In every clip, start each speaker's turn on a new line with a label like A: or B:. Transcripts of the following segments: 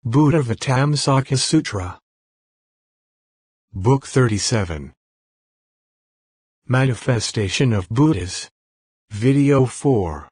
A: Buddhāvataṃsaka Sutra. Book 37. Manifestation of Buddhas. Video 4.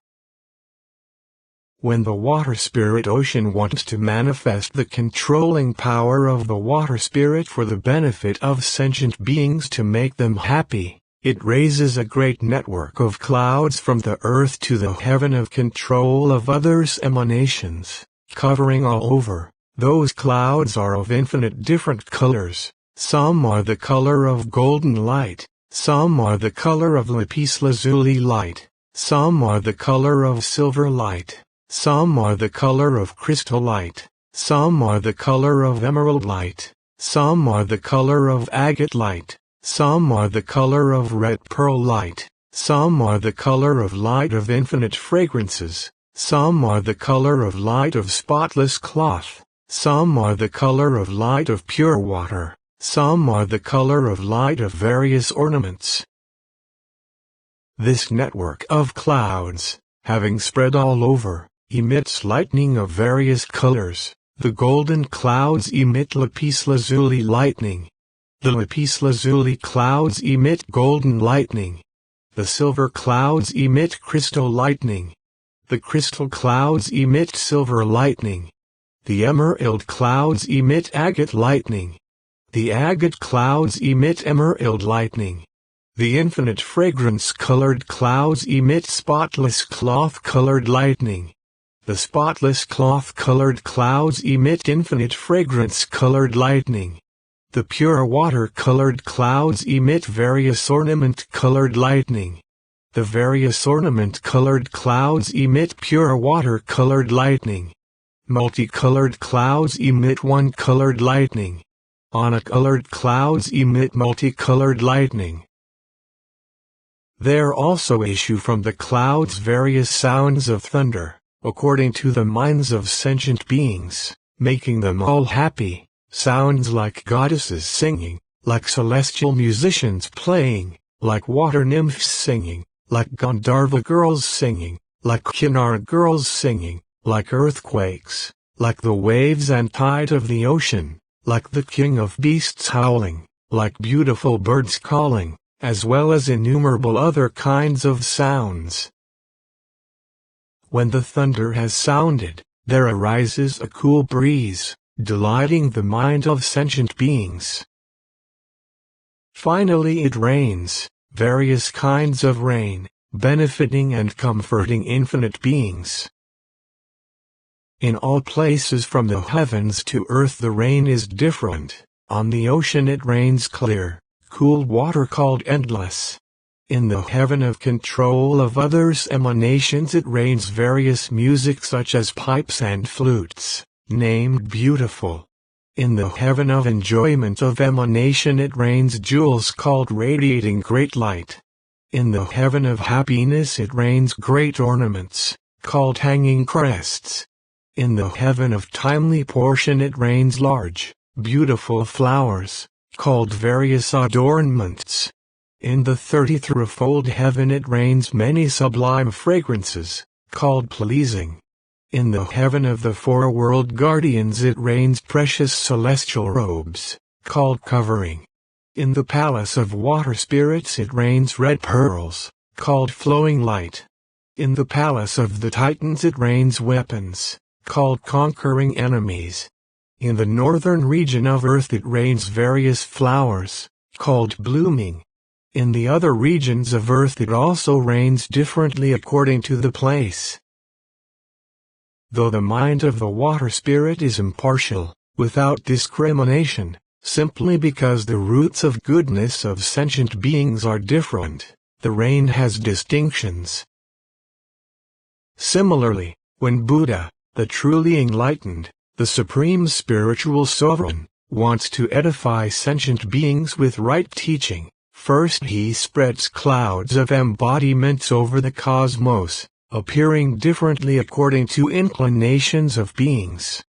A: When the water spirit ocean wants to manifest the controlling power of the water spirit for the benefit of sentient beings to make them happy, it raises a great network of clouds from the earth to the heaven of control of others' emanations, covering all over. Those clouds are of infinite different colors. Some are the color of golden light, some are the color of lapis lazuli light, some are the color of silver light, some are the color of crystal light, some are the color of emerald light, some are the color of agate light, some are the color of red pearl light, some are the color of light of infinite fragrances, some are the color of light of spotless cloth, some are the color of light of pure water, some are the color of light of various ornaments. This network of clouds, having spread all over, emits lightning of various colors. The golden clouds emit lapis lazuli lightning. The lapis lazuli clouds emit golden lightning. The silver clouds emit crystal lightning. The crystal clouds emit silver lightning. The emerald clouds emit agate lightning. The agate clouds emit emerald lightning. The infinite fragrance-colored clouds emit spotless cloth-colored lightning. The spotless cloth-colored clouds emit infinite fragrance-colored lightning. The pure water-colored clouds emit various ornament-colored lightning. The various ornament-colored clouds emit pure water-colored lightning. Multicolored clouds emit one-colored lightning. Unacolored clouds emit multicolored lightning. There also issue from the clouds various sounds of thunder, according to the minds of sentient beings, making them all happy. Sounds like goddesses singing, like celestial musicians playing, like water nymphs singing, like Gandharva girls singing, like Kinnara girls singing, like earthquakes, like the waves and tide of the ocean, like the king of beasts howling, like beautiful birds calling, as well as innumerable other kinds of sounds. When the thunder has sounded, there arises a cool breeze, delighting the mind of sentient beings. Finally it rains, various kinds of rain, benefiting and comforting infinite beings. In all places from the heavens to earth the rain is different. On the ocean it rains clear, cool water called endless. In the heaven of control of others' emanations it rains various music such as pipes and flutes, named beautiful. In the heaven of enjoyment of emanation it rains jewels called radiating great light. In the heaven of happiness it rains great ornaments, called hanging crests. In the heaven of timely portion it rains large, beautiful flowers, called various adornments. In the 33-fold heaven it rains many sublime fragrances, called pleasing. In the heaven of the four-world guardians it rains precious celestial robes, called covering. In the palace of water spirits it rains red pearls, called flowing light. In the palace of the titans it rains weapons, called conquering enemies. In the northern region of earth it rains various flowers, called blooming. In the other regions of earth it also rains differently according to the place. Though the mind of the water spirit is impartial, without discrimination, simply because the roots of goodness of sentient beings are different, the rain has distinctions. Similarly, when Buddha, the truly enlightened, the supreme spiritual sovereign, wants to edify sentient beings with right teaching, first he spreads clouds of embodiments over the cosmos, appearing differently according to inclinations of beings.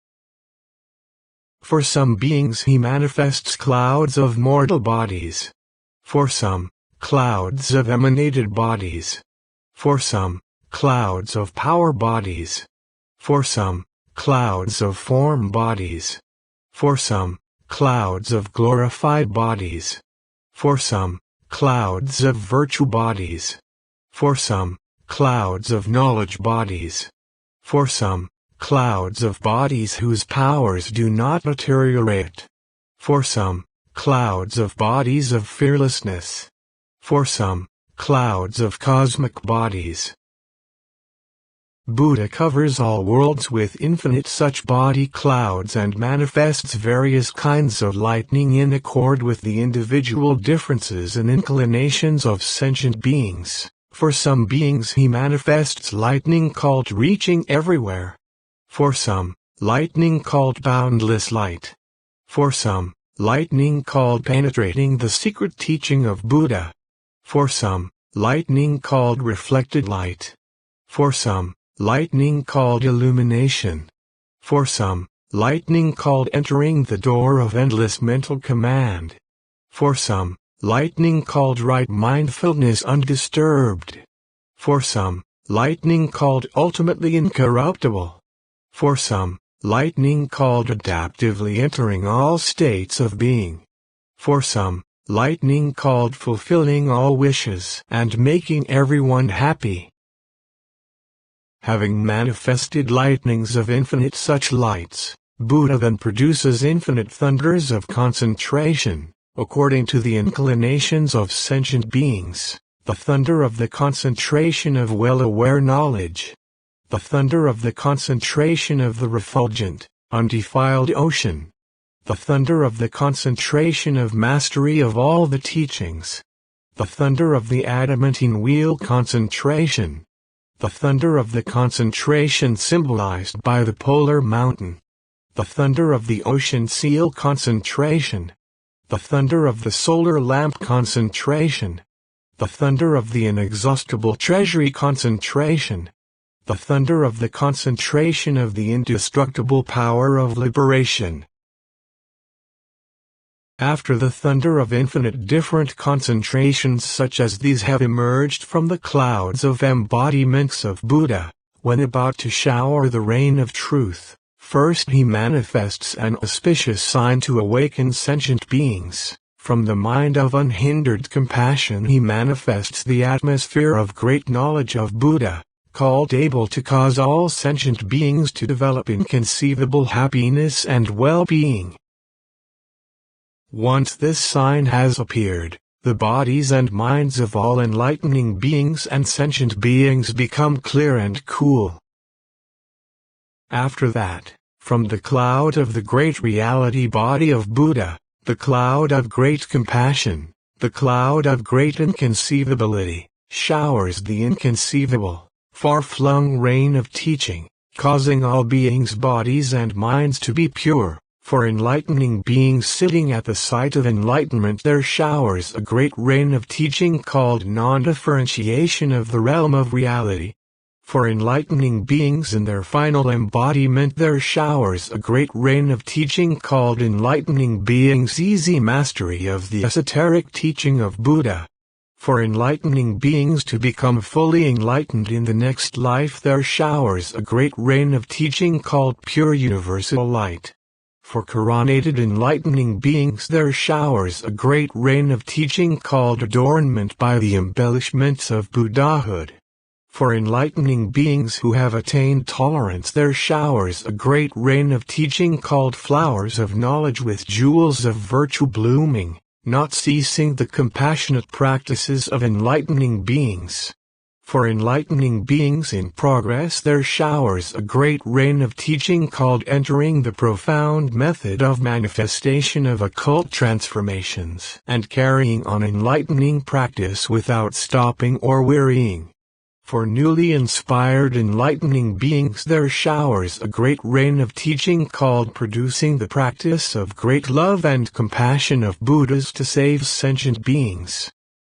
A: For some beings he manifests clouds of mortal bodies. For some, clouds of emanated bodies. For some, clouds of power bodies. For some, clouds of form bodies. For some, clouds of glorified bodies. For some, clouds of virtue bodies. For some, clouds of knowledge bodies. For some, clouds of bodies whose powers do not deteriorate. For some, clouds of bodies of fearlessness. For some, clouds of cosmic bodies. Buddha covers all worlds with infinite such body clouds and manifests various kinds of lightning in accord with the individual differences and inclinations of sentient beings. For some beings he manifests lightning called reaching everywhere. For some, lightning called boundless light. For some, lightning called penetrating the secret teaching of Buddha. For some, lightning called reflected light. For some, lightning called illumination. For some, lightning called entering the door of endless mental command. For some, lightning called right mindfulness undisturbed. For some, lightning called ultimately incorruptible. For some, lightning called adaptively entering all states of being. For some, lightning called fulfilling all wishes and making everyone happy. Having manifested lightnings of infinite such lights, Buddha then produces infinite thunders of concentration, according to the inclinations of sentient beings, the thunder of the concentration of well-aware knowledge, the thunder of the concentration of the refulgent, undefiled ocean, the thunder of the concentration of mastery of all the teachings, the thunder of the adamantine wheel concentration, the thunder of the concentration symbolized by the polar mountain, the thunder of the ocean seal concentration, the thunder of the solar lamp concentration, the thunder of the inexhaustible treasury concentration, the thunder of the concentration of the indestructible power of liberation. After the thunder of infinite different concentrations such as these have emerged from the clouds of embodiments of Buddha, when about to shower the rain of truth, first he manifests an auspicious sign to awaken sentient beings. From the mind of unhindered compassion he manifests the atmosphere of great knowledge of Buddha, called able to cause all sentient beings to develop inconceivable happiness and well-being. Once this sign has appeared, the bodies and minds of all enlightening beings and sentient beings become clear and cool. After that, from the cloud of the great reality body of Buddha, the cloud of great compassion, the cloud of great inconceivability, showers the inconceivable, far-flung rain of teaching, causing all beings' bodies and minds to be pure. For enlightening beings sitting at the site of enlightenment there showers a great rain of teaching called non-differentiation of the realm of reality. For enlightening beings in their final embodiment there showers a great rain of teaching called enlightening beings' easy mastery of the esoteric teaching of Buddha. For enlightening beings to become fully enlightened in the next life there showers a great rain of teaching called pure universal light. For coronated enlightening beings there showers a great rain of teaching called adornment by the embellishments of Buddhahood. For enlightening beings who have attained tolerance there showers a great rain of teaching called flowers of knowledge with jewels of virtue blooming, not ceasing the compassionate practices of enlightening beings. For enlightening beings in progress there showers a great rain of teaching called entering the profound method of manifestation of occult transformations and carrying on enlightening practice without stopping or wearying. For newly inspired enlightening beings there showers a great rain of teaching called producing the practice of great love and compassion of Buddhas to save sentient beings.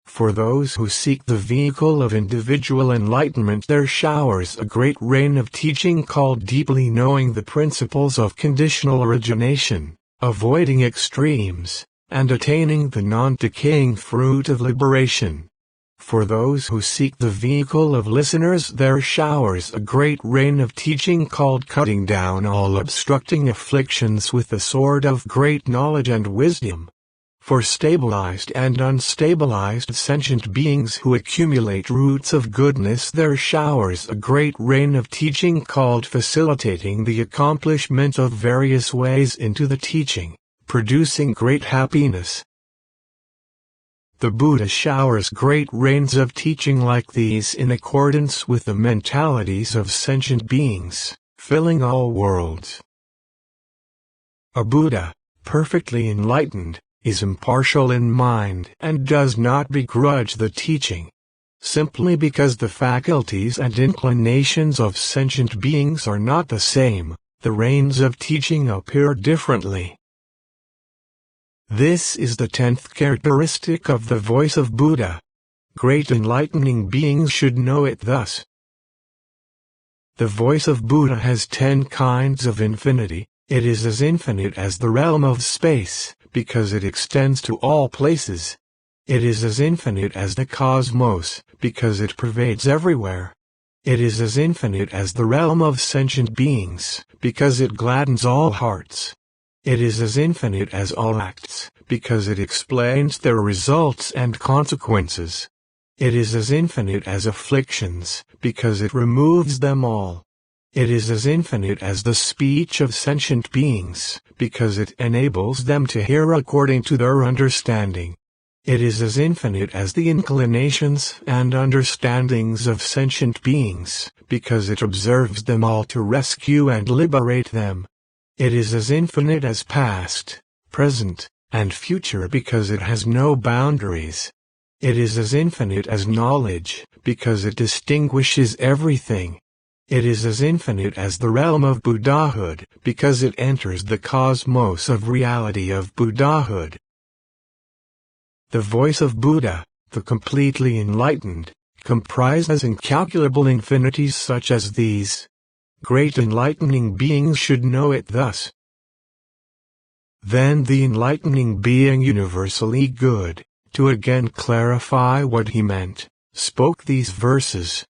A: For those who seek the vehicle of individual enlightenment there showers a great rain of teaching called deeply knowing the principles of conditional origination, avoiding extremes, and attaining the non-decaying fruit of liberation. For those who seek the vehicle of listeners, there showers a great rain of teaching called cutting down all obstructing afflictions with the sword of great knowledge and wisdom. For stabilized and unstabilized sentient beings who accumulate roots of goodness, there showers a great rain of teaching called facilitating the accomplishment of various ways into the teaching, producing great happiness. The Buddha showers great rains of teaching like these in accordance with the mentalities of sentient beings, filling all worlds. A Buddha, perfectly enlightened, is impartial in mind and does not begrudge the teaching. Simply because the faculties and inclinations of sentient beings are not the same, the rains of teaching appear differently. This is the 10th characteristic of the voice of Buddha. Great enlightening beings should know it thus. The voice of Buddha has 10 kinds of infinity. It is as infinite as the realm of space, because it extends to all places. It is as infinite as the cosmos, because it pervades everywhere. It is as infinite as the realm of sentient beings, because it gladdens all hearts. It is as infinite as all acts, because it explains their results and consequences. It is as infinite as afflictions, because it removes them all. It is as infinite as the speech of sentient beings, because it enables them to hear according to their understanding. It is as infinite as the inclinations and understandings of sentient beings, because it observes them all to rescue and liberate them. It is as infinite as past, present, and future because it has no boundaries. It is as infinite as knowledge, because it distinguishes everything. It is as infinite as the realm of Buddhahood, because it enters the cosmos of reality of Buddhahood. The voice of Buddha, the completely enlightened, comprises incalculable infinities such as these. Great enlightening beings should know it thus. Then the enlightening being universally good, to again clarify what he meant, spoke these verses.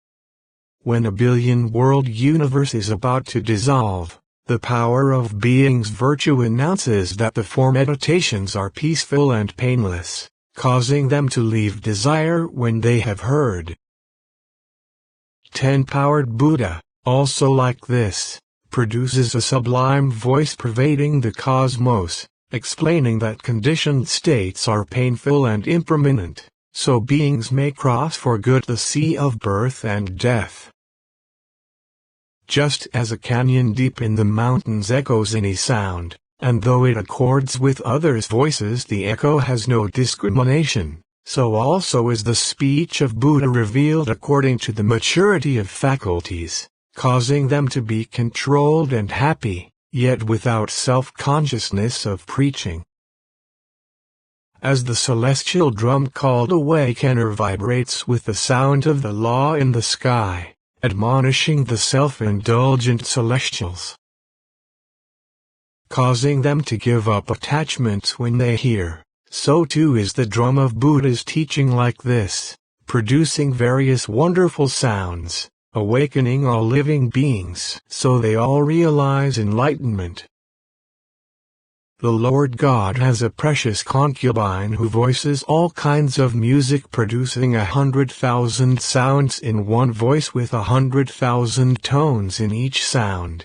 A: When a billion-world universe is about to dissolve, the power of being's virtue announces that the four meditations are peaceful and painless, causing them to leave desire when they have heard. 10-powered Buddha, also like this, produces a sublime voice pervading the cosmos, explaining that conditioned states are painful and impermanent, so beings may cross for good the sea of birth and death. Just as a canyon deep in the mountains echoes any sound, and though it accords with others' voices the echo has no discrimination, so also is the speech of Buddha revealed according to the maturity of faculties, causing them to be controlled and happy, yet without self-consciousness of preaching. As the celestial drum called Awakener vibrates with the sound of the law in the sky, admonishing the self-indulgent celestials, causing them to give up attachments when they hear, so too is the drum of Buddha's teaching like this, producing various wonderful sounds, awakening all living beings so they all realize enlightenment. The Lord God has a precious concubine who voices all kinds of music, producing 100,000 sounds in one voice with 100,000 tones in each sound.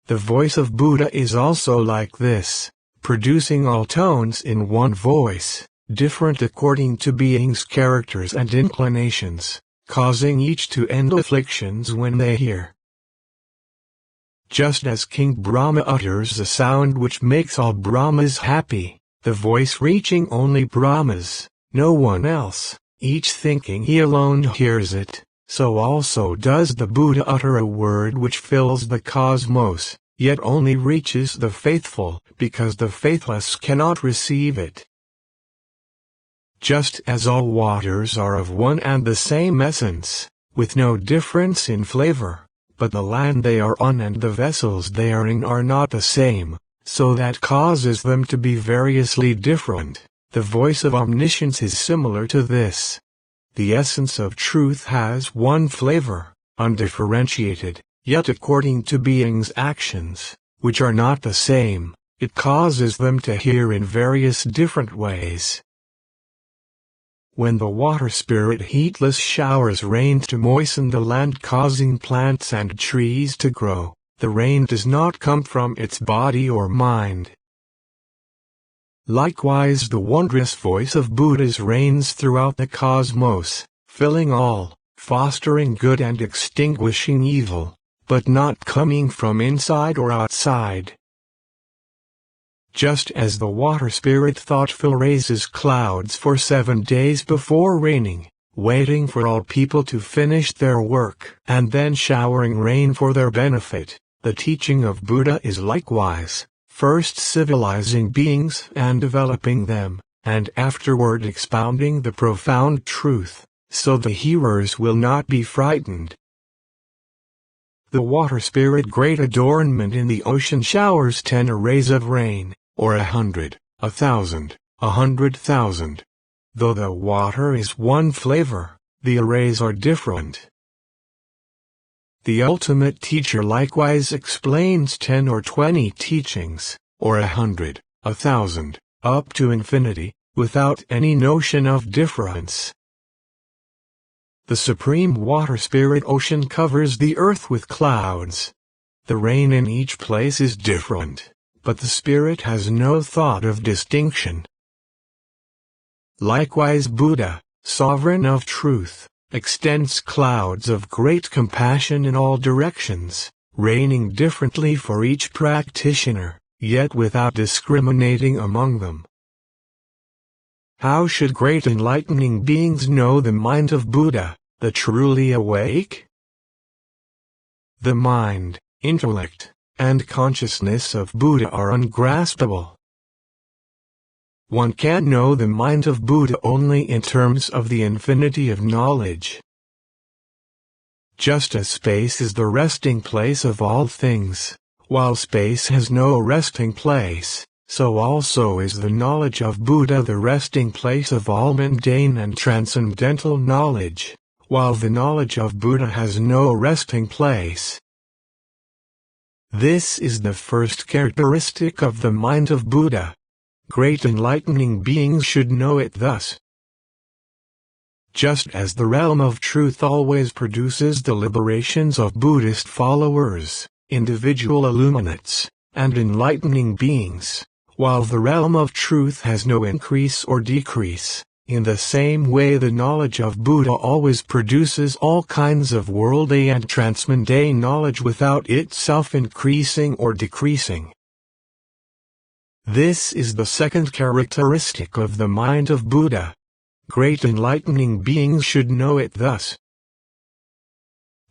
A: The voice of Buddha is also like this, producing all tones in one voice, different according to beings' characters and inclinations, causing each to end afflictions when they hear. Just as King Brahma utters a sound which makes all Brahmas happy, the voice reaching only Brahmas, no one else, each thinking he alone hears it, so also does the Buddha utter a word which fills the cosmos, yet only reaches the faithful, because the faithless cannot receive it. Just as all waters are of one and the same essence, with no difference in flavor, but the land they are on and the vessels they are in are not the same, so that causes them to be variously different. The voice of omniscience is similar to this. The essence of truth has one flavor, undifferentiated, yet according to beings' actions, which are not the same, it causes them to hear in various different ways. When the water spirit heatless showers rain to moisten the land, causing plants and trees to grow, the rain does not come from its body or mind. Likewise, the wondrous voice of Buddha reigns throughout the cosmos, filling all, fostering good and extinguishing evil, but not coming from inside or outside. Just as the water spirit thoughtful raises clouds for 7 days before raining, waiting for all people to finish their work, and then showering rain for their benefit, the teaching of Buddha is likewise, first civilizing beings and developing them, and afterward expounding the profound truth, so the hearers will not be frightened. The water spirit great adornment in the ocean showers 10 arrays of rain, or 100, 1,000, 100,000. Though the water is one flavor, the arrays are different. The ultimate teacher likewise explains 10 or 20 teachings, or 100, 1,000, up to infinity, without any notion of difference. The supreme water spirit ocean covers the earth with clouds. The rain in each place is different, but the spirit has no thought of distinction. Likewise Buddha, sovereign of truth, extends clouds of great compassion in all directions, raining differently for each practitioner, yet without discriminating among them. How should great enlightening beings know the mind of Buddha, the truly awake? The mind, intellect, and consciousness of Buddha are ungraspable. One can know the mind of Buddha only in terms of the infinity of knowledge. Just as space is the resting place of all things, while space has no resting place, so also is the knowledge of Buddha the resting place of all mundane and transcendental knowledge, while the knowledge of Buddha has no resting place. This is the first characteristic of the mind of Buddha. Great enlightening beings should know it thus. Just as the realm of truth always produces the liberations of Buddhist followers, individual illuminates, and enlightening beings, while the realm of truth has no increase or decrease, in the same way the knowledge of Buddha always produces all kinds of worldly and transmundane knowledge without itself increasing or decreasing. This is the second characteristic of the mind of Buddha. Great enlightening beings should know it thus.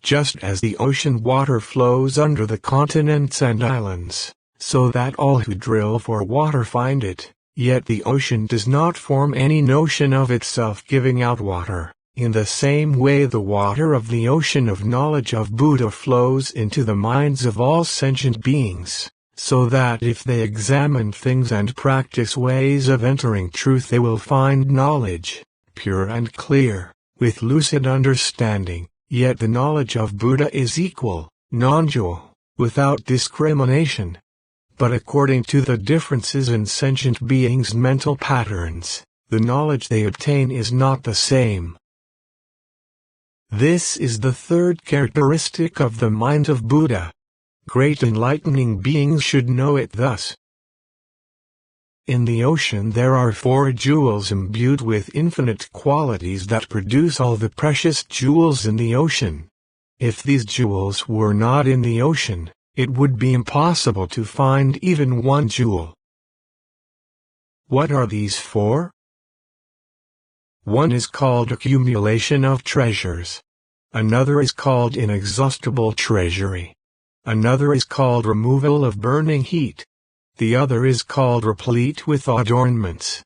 A: Just as the ocean water flows under the continents and islands, so that all who drill for water find it, yet the ocean does not form any notion of itself giving out water. In the same way the water of the ocean of knowledge of Buddha flows into the minds of all sentient beings, so that if they examine things and practice ways of entering truth they will find knowledge, pure and clear, with lucid understanding. Yet the knowledge of Buddha is equal, non-dual, without discrimination. But according to the differences in sentient beings' mental patterns, the knowledge they obtain is not the same. This is the third characteristic of the mind of Buddha. Great enlightening beings should know it thus. In the ocean there are 4 jewels imbued with infinite qualities that produce all the precious jewels in the ocean. If these jewels were not in the ocean, it would be impossible to find even one jewel. What are these 4? One is called accumulation of treasures. Another is called inexhaustible treasury. Another is called removal of burning heat. The other is called replete with adornments.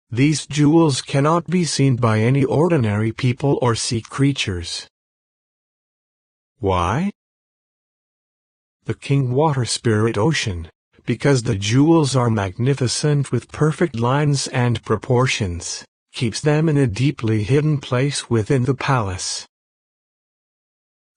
A: These jewels cannot be seen by any ordinary people or sea creatures. Why? The King Water Spirit Ocean, because the jewels are magnificent with perfect lines and proportions, keeps them in a deeply hidden place within the palace.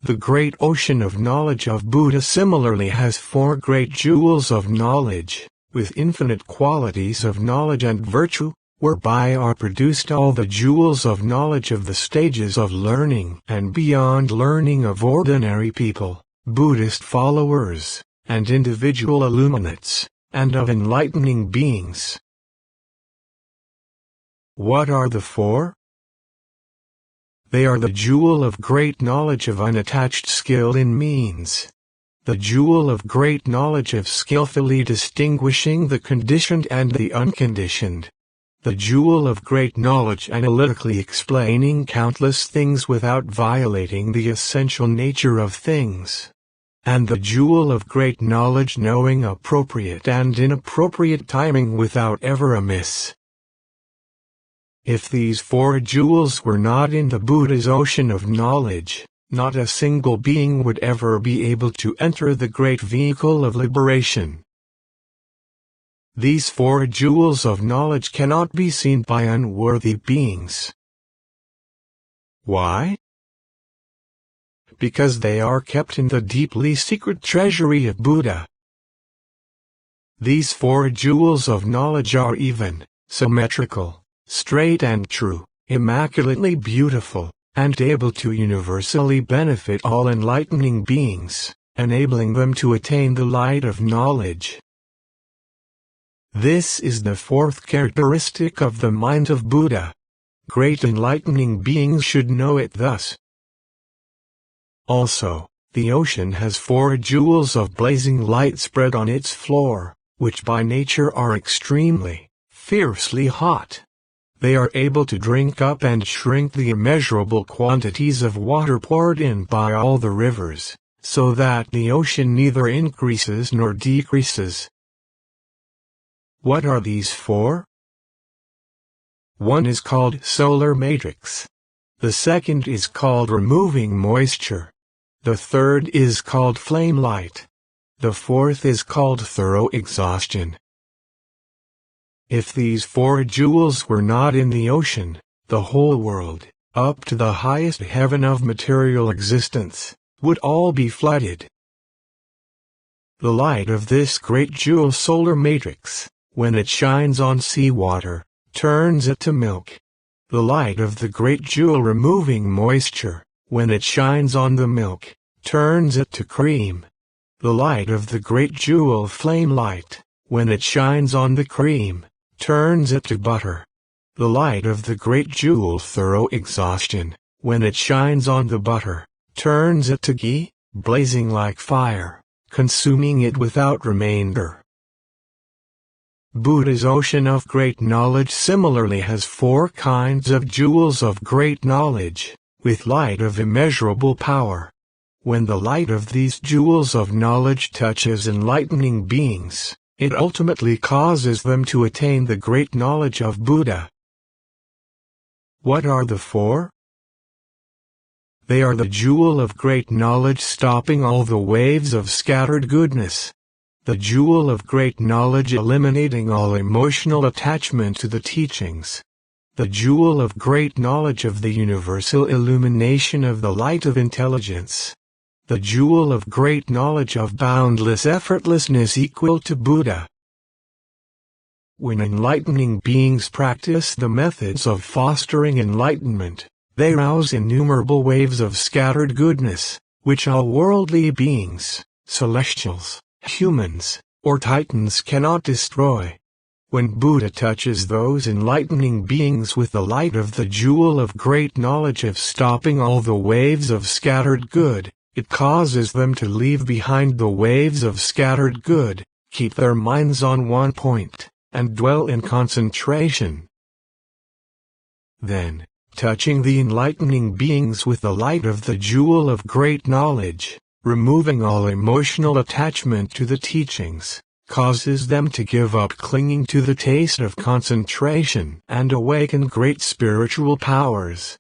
A: The great ocean of knowledge of Buddha similarly has 4 great jewels of knowledge, with infinite qualities of knowledge and virtue, whereby are produced all the jewels of knowledge of the stages of learning and beyond learning of ordinary people, Buddhist followers, and individual illuminates, and of enlightening beings. What are the 4? They are the jewel of great knowledge of unattached skill in means, the jewel of great knowledge of skillfully distinguishing the conditioned and the unconditioned, the jewel of great knowledge analytically explaining countless things without violating the essential nature of things, and the jewel of great knowledge knowing appropriate and inappropriate timing without ever amiss. If these 4 jewels were not in the Buddha's ocean of knowledge, not a single being would ever be able to enter the great vehicle of liberation. These 4 jewels of knowledge cannot be seen by unworthy beings. Why? Because they are kept in the deeply secret treasury of Buddha. These 4 jewels of knowledge are even, symmetrical, straight and true, immaculately beautiful, and able to universally benefit all enlightening beings, enabling them to attain the light of knowledge. This is the 4th characteristic of the mind of Buddha. Great enlightening beings should know it thus. Also, the ocean has 4 jewels of blazing light spread on its floor, which by nature are extremely, fiercely hot. They are able to drink up and shrink the immeasurable quantities of water poured in by all the rivers, so that the ocean neither increases nor decreases. What are these 4? One is called solar matrix. The second is called removing moisture. The third is called flame light. The 4th is called thorough exhaustion. If these 4 jewels were not in the ocean, the whole world, up to the highest heaven of material existence, would all be flooded. The light of this great jewel solar matrix, when it shines on seawater, turns it to milk. The light of the great jewel removing moisture, when it shines on the milk, turns it to cream. The light of the great jewel flame light, when it shines on the cream, turns it to butter. The light of the great jewel thorough exhaustion, when it shines on the butter, turns it to ghee, blazing like fire, consuming it without remainder. Buddha's ocean of great knowledge similarly has 4 kinds of jewels of great knowledge, with light of immeasurable power. When the light of these jewels of knowledge touches enlightening beings, it ultimately causes them to attain the great knowledge of Buddha. What are the 4? They are the jewel of great knowledge stopping all the waves of scattered goodness, the jewel of great knowledge eliminating all emotional attachment to the teachings, the jewel of great knowledge of the universal illumination of the light of intelligence, the jewel of great knowledge of boundless effortlessness equal to Buddha. When enlightening beings practice the methods of fostering enlightenment, they rouse innumerable waves of scattered goodness, which all worldly beings, celestials, humans, or titans cannot destroy. When Buddha touches those enlightening beings with the light of the jewel of great knowledge of stopping all the waves of scattered good, it causes them to leave behind the waves of scattered good, keep their minds on one point, and dwell in concentration. Then, touching the enlightening beings with the light of the jewel of great knowledge, removing all emotional attachment to the teachings, causes them to give up clinging to the taste of concentration and awaken great spiritual powers.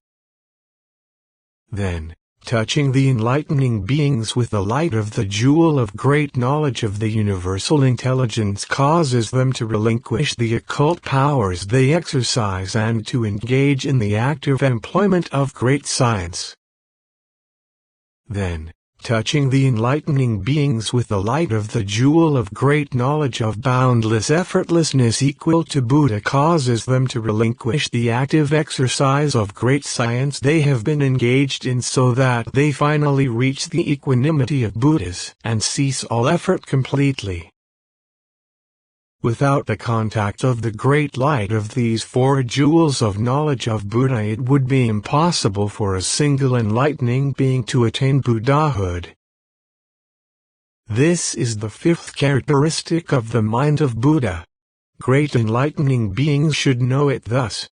A: Then, touching the enlightening beings with the light of the jewel of great knowledge of the universal intelligence causes them to relinquish the occult powers they exercise and to engage in the active employment of great science. Then, touching the enlightening beings with the light of the jewel of great knowledge of boundless effortlessness equal to Buddha causes them to relinquish the active exercise of great science they have been engaged in so that they finally reach the equanimity of Buddhas and cease all effort completely. Without the contact of the great light of these four jewels of knowledge of Buddha, it would be impossible for a single enlightening being to attain Buddhahood. This is the fifth characteristic of the mind of Buddha. Great enlightening beings should know it thus.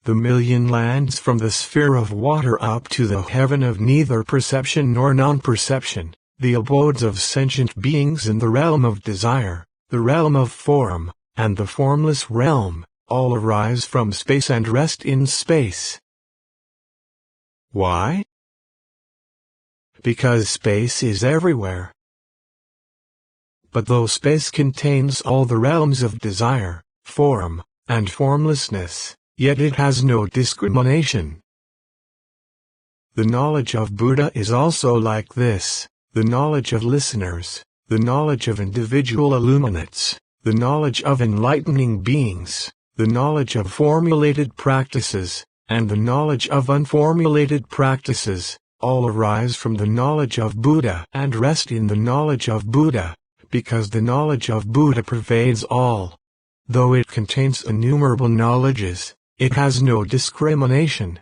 A: The million lands from the sphere of water up to the heaven of neither perception nor non-perception, the abodes of sentient beings in the realm of desire, the realm of form, and the formless realm, all arise from space and rest in space. Why? Because space is everywhere. But though space contains all the realms of desire, form, and formlessness, yet it has no discrimination. The knowledge of Buddha is also like this: the knowledge of listeners, the knowledge of individual illuminates, the knowledge of enlightening beings, the knowledge of formulated practices, and the knowledge of unformulated practices, all arise from the knowledge of Buddha and rest in the knowledge of Buddha, because the knowledge of Buddha pervades all. Though it contains innumerable knowledges, it has no discrimination.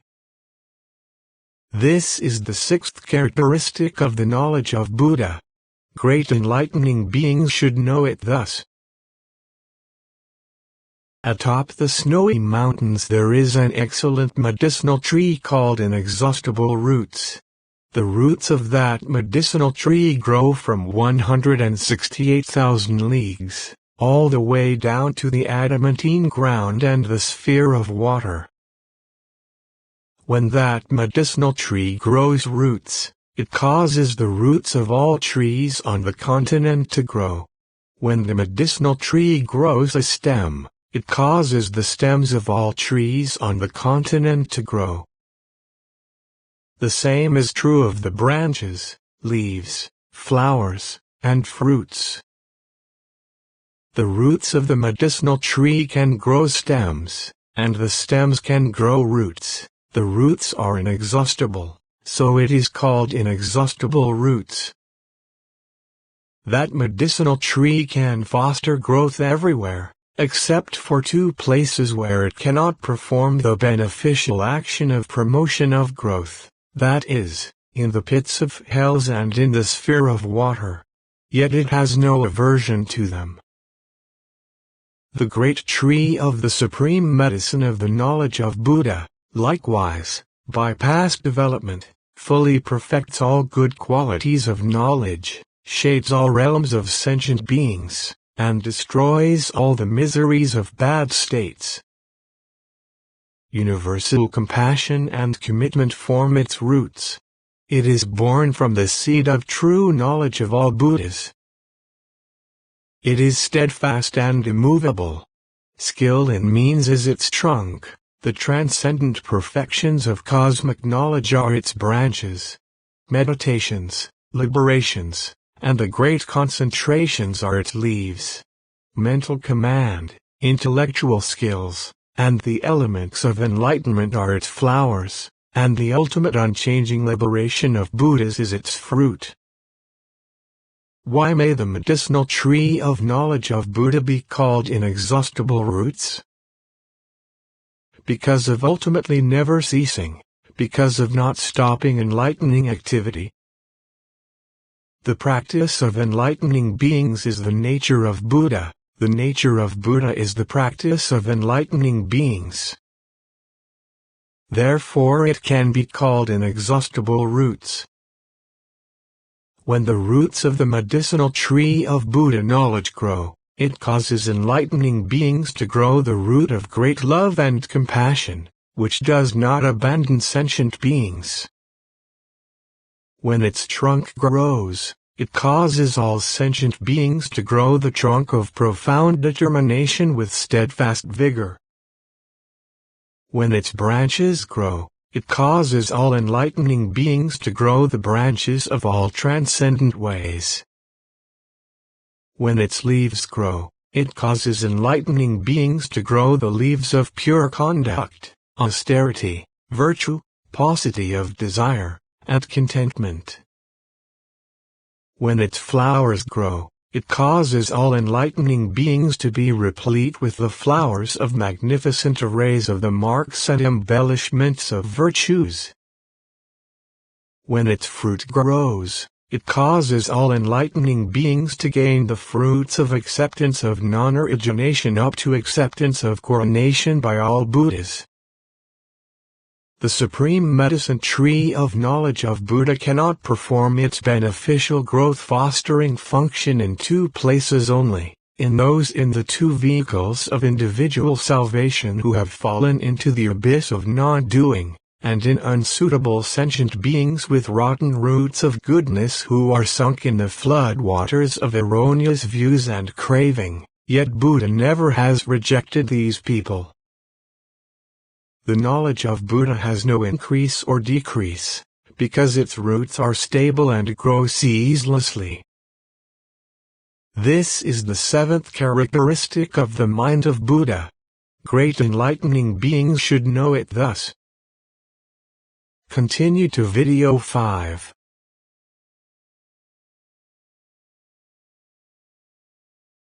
A: This is the sixth characteristic of the knowledge of Buddha. Great enlightening beings should know it thus. Atop the snowy mountains there is an excellent medicinal tree called inexhaustible roots. The roots of that medicinal tree grow from 168,000 leagues, all the way down to the adamantine ground and the sphere of water. When that medicinal tree grows roots, it causes the roots of all trees on the continent to grow. When the medicinal tree grows a stem, it causes the stems of all trees on the continent to grow. The same is true of the branches, leaves, flowers, and fruits. The roots of the medicinal tree can grow stems, and the stems can grow roots. The roots are inexhaustible, so it is called inexhaustible roots. That medicinal tree can foster growth everywhere, except for two places where it cannot perform the beneficial action of promotion of growth, that is, in the pits of hells and in the sphere of water. Yet it has no aversion to them. The great tree of the supreme medicine of the knowledge of Buddha, likewise, by past development, fully perfects all good qualities of knowledge, shades all realms of sentient beings, and destroys all the miseries of bad states. Universal compassion and commitment form its roots. It is born from the seed of true knowledge of all Buddhas. It is steadfast and immovable. Skill in means is its trunk. The transcendent perfections of cosmic knowledge are its branches. Meditations, liberations, and the great concentrations are its leaves. Mental command, intellectual skills, and the elements of enlightenment are its flowers, and the ultimate unchanging liberation of Buddhas is its fruit. Why may the medicinal tree of knowledge of Buddha be called inexhaustible roots? Because of ultimately never ceasing, because of not stopping enlightening activity. The practice of enlightening beings is the nature of Buddha. The nature of Buddha is the practice of enlightening beings. Therefore it can be called inexhaustible roots. When the roots of the medicinal tree of Buddha knowledge grow, it causes enlightening beings to grow the root of great love and compassion, which does not abandon sentient beings. When its trunk grows, it causes all sentient beings to grow the trunk of profound determination with steadfast vigor. When its branches grow, it causes all enlightening beings to grow the branches of all transcendent ways. When its leaves grow, it causes enlightening beings to grow the leaves of pure conduct, austerity, virtue, paucity of desire, and contentment. When its flowers grow, it causes all enlightening beings to be replete with the flowers of magnificent arrays of the marks and embellishments of virtues. When its fruit grows, it causes all enlightening beings to gain the fruits of acceptance of non-origination up to acceptance of coronation by all Buddhas. The supreme medicine tree of knowledge of Buddha cannot perform its beneficial growth-fostering function in two places only, in those in the two vehicles of individual salvation who have fallen into the abyss of non-doing, and in unsuitable sentient beings with rotten roots of goodness who are sunk in the flood waters of erroneous views and craving, yet Buddha never has rejected these people. The knowledge of Buddha has no increase or decrease, because its roots are stable and grow ceaselessly. This is the seventh characteristic of the mind of Buddha. Great enlightening beings should know it thus. Continue to video 5.